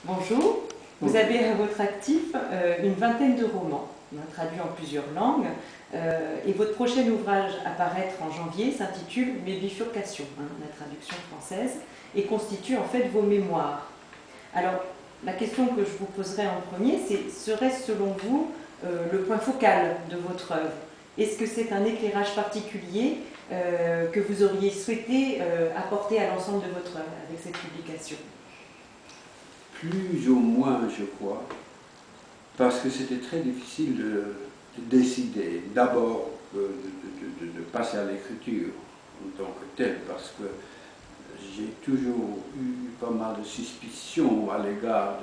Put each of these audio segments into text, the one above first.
Bonjour, vous avez à votre actif une vingtaine de romans, traduits en plusieurs langues, et votre prochain ouvrage à paraître en janvier s'intitule « Mes bifurcations », la traduction française, et constitue en fait vos mémoires. Alors, la question que je vous poserai en premier, c'est: serait-ce selon vous le point focal de votre œuvre? Est-ce que c'est un éclairage particulier que vous auriez souhaité apporter à l'ensemble de votre œuvre avec cette publication? Plus ou moins, je crois, parce que c'était très difficile de décider. D'abord, de passer à l'écriture en tant que telle, parce que j'ai toujours eu pas mal de suspicions à l'égard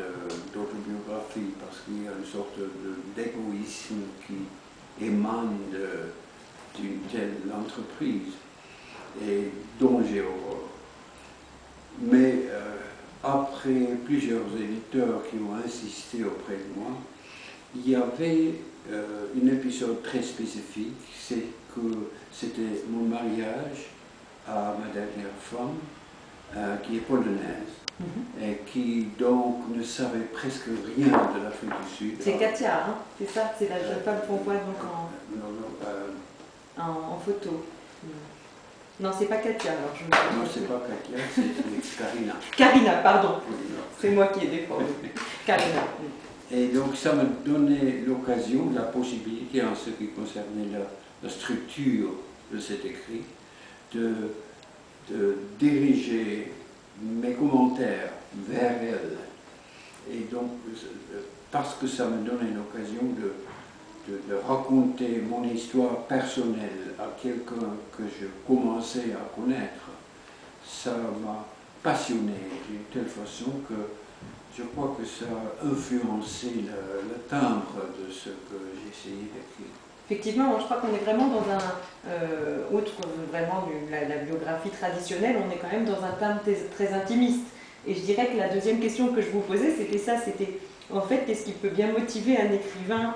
d'autobiographie, parce qu'il y a une sorte d'égoïsme qui émane d'une telle entreprise et dont j'ai horreur. Mais après plusieurs éditeurs qui ont insisté auprès de moi, il y avait un épisode très spécifique, c'est que c'était mon mariage à ma dernière femme, qui est polonaise, et qui donc ne savait presque rien de l'Afrique du Sud. C'est Katia, hein, c'est ça, c'est la jeune femme qu'on voit donc en photo. Non, c'est pas Katia, alors je me... Non, c'est pas Katia, c'est Karina. Karina, pardon. C'est moi qui ai défendu. Karina. Et donc ça me donnait l'occasion, la possibilité en ce qui concernait la structure de cet écrit, de diriger mes commentaires vers elle. Et donc, parce que ça me donnait l'occasion de raconter mon histoire personnelle à quelqu'un que je commençais à connaître, ça m'a passionné d'une telle façon que je crois que ça a influencé le timbre de ce que j'essayais d'écrire. Effectivement, je crois qu'on est vraiment dans un, outre vraiment la biographie traditionnelle, on est quand même dans un timbre très intimiste. Et je dirais que la deuxième question que je vous posais, c'était ça, c'était en fait, qu'est-ce qui peut bien motiver un écrivain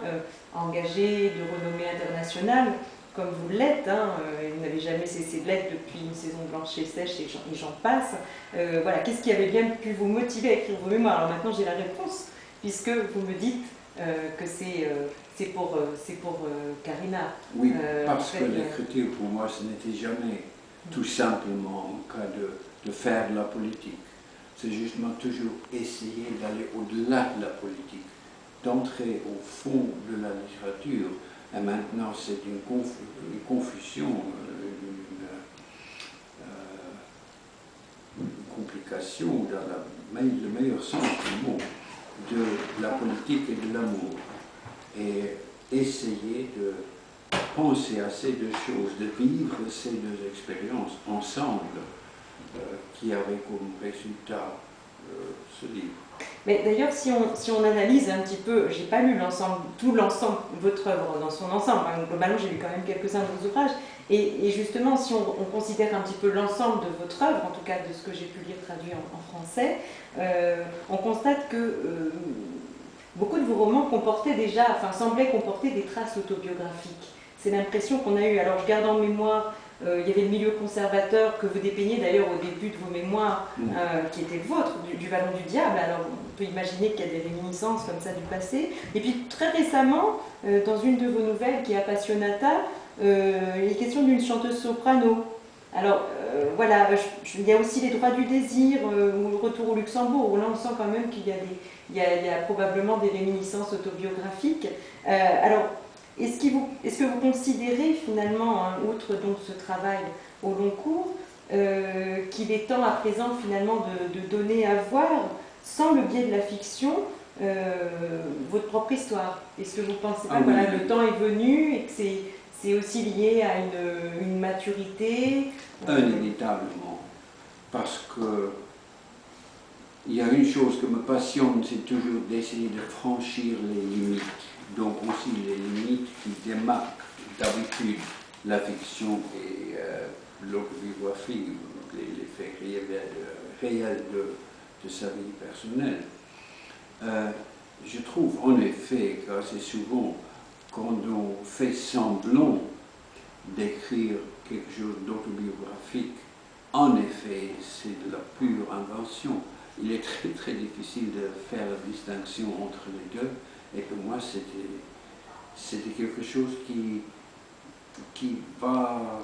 engagé, de renommée internationale, comme vous l'êtes, hein, vous n'avez jamais cessé de l'être depuis Une saison blanche et sèche et j'en passe. Voilà, qu'est-ce qui avait bien pu vous motiver à écrire vos mémoires? Alors maintenant j'ai la réponse, puisque vous me dites que c'est pour Karina. Oui, parce que l'écriture pour moi ce n'était jamais tout simplement un cas de faire de la politique. C'est justement toujours essayer d'aller au-delà de la politique, d'entrer au fond de la littérature. Et maintenant, c'est une confusion, une complication dans le meilleur sens du mot, de la politique et de l'amour. Et essayer de penser à ces deux choses, de vivre ces deux expériences ensemble, qui avait comme résultat ce livre. Mais d'ailleurs, si on analyse un petit peu, j'ai pas lu tout l'ensemble, votre œuvre dans son ensemble, hein, globalement j'ai lu quand même quelques-uns de vos ouvrages, et justement si on considère un petit peu l'ensemble de votre œuvre, en tout cas de ce que j'ai pu lire traduit en français, on constate que beaucoup de vos romans semblaient comporter des traces autobiographiques. C'est l'impression qu'on a eue. Alors je garde en mémoire, il y avait le milieu conservateur que vous dépeignez d'ailleurs au début de vos mémoires, qui était le vôtre, du Vallon du Diable. Alors on peut imaginer qu'il y a des réminiscences comme ça du passé. Et puis très récemment, dans une de vos nouvelles qui est Appassionata, il est question d'une chanteuse soprano. Alors voilà, il y a aussi Les droits du désir, ou Le retour au Luxembourg, où là on sent quand même qu'il y a probablement des réminiscences autobiographiques. Alors, est-ce que vous considérez finalement, hein, outre donc ce travail au long cours, qu'il est temps à présent finalement de donner à voir, sans le biais de la fiction, votre propre histoire? Est-ce que vous pensez pas que voilà, le temps est venu et que c'est aussi lié à une maturité? Inévitablement, parce que il y a une chose que me passionne, c'est toujours d'essayer de franchir les limites, donc aussi les limites qui démarquent d'habitude la fiction et l'autobiographie, les faits réels de sa vie personnelle. Je trouve en effet qu'assez souvent, quand on fait semblant d'écrire quelque chose d'autobiographique, en effet, c'est de la pure invention. il est très très difficile de faire la distinction entre les deux. Et pour moi, c'était quelque chose qui va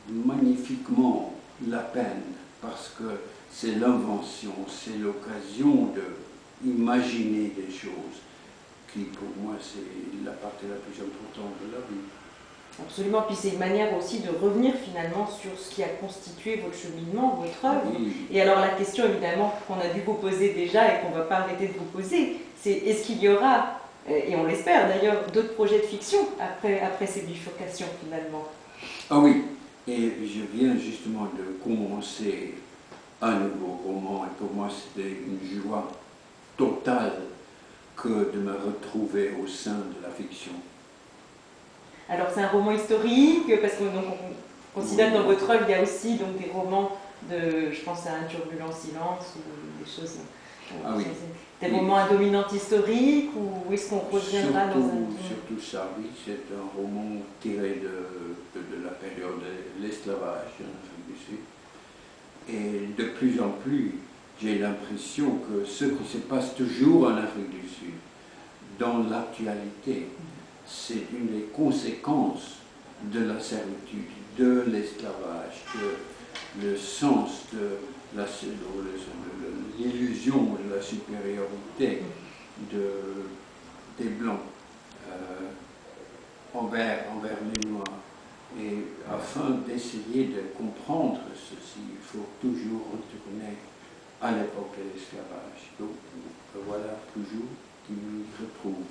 magnifiquement la peine, parce que c'est l'invention, c'est l'occasion d'imaginer des choses qui, pour moi, c'est la partie la plus importante de la vie. Absolument, puis c'est une manière aussi de revenir finalement sur ce qui a constitué votre cheminement, votre œuvre. Oui. Et alors la question évidemment qu'on a dû vous poser déjà et qu'on ne va pas arrêter de vous poser, c'est est-ce qu'il y aura, et on l'espère d'ailleurs, d'autres projets de fiction après ces bifurcations finalement? Ah oui, et je viens justement de commencer un nouveau roman, et pour moi c'était une joie totale que de me retrouver au sein de la fiction. Alors c'est un roman historique, parce qu'on considère que dans votre œuvre il y a aussi donc, des romans de, je pense à Un turbulent silence ou des choses. Ah oui. Des romans à dominante historique, ou est-ce qu'on reviendra dans un... Surtout ça, oui, c'est un roman tiré de la période de l'esclavage en Afrique du Sud. Et de plus en plus, j'ai l'impression que ce qui se passe toujours en Afrique du Sud, dans l'actualité, c'est une des conséquences de la servitude, de l'esclavage, de le sens de l'illusion de la supériorité des Blancs envers les Noirs. Et afin d'essayer de comprendre ceci, il faut toujours retourner à l'époque de l'esclavage. Donc voilà toujours qui nous retrouve.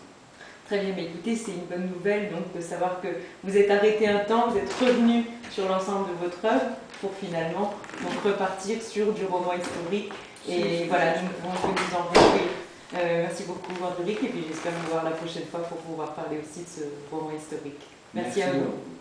Très bien, mais écoutez, c'est une bonne nouvelle donc de savoir que vous êtes arrêté un temps, vous êtes revenu sur l'ensemble de votre œuvre pour finalement donc repartir sur du roman historique. Et voilà, nous pouvons que nous en réjouir. Merci beaucoup Angélique, et puis j'espère vous voir la prochaine fois pour pouvoir parler aussi de ce roman historique. Merci à vous.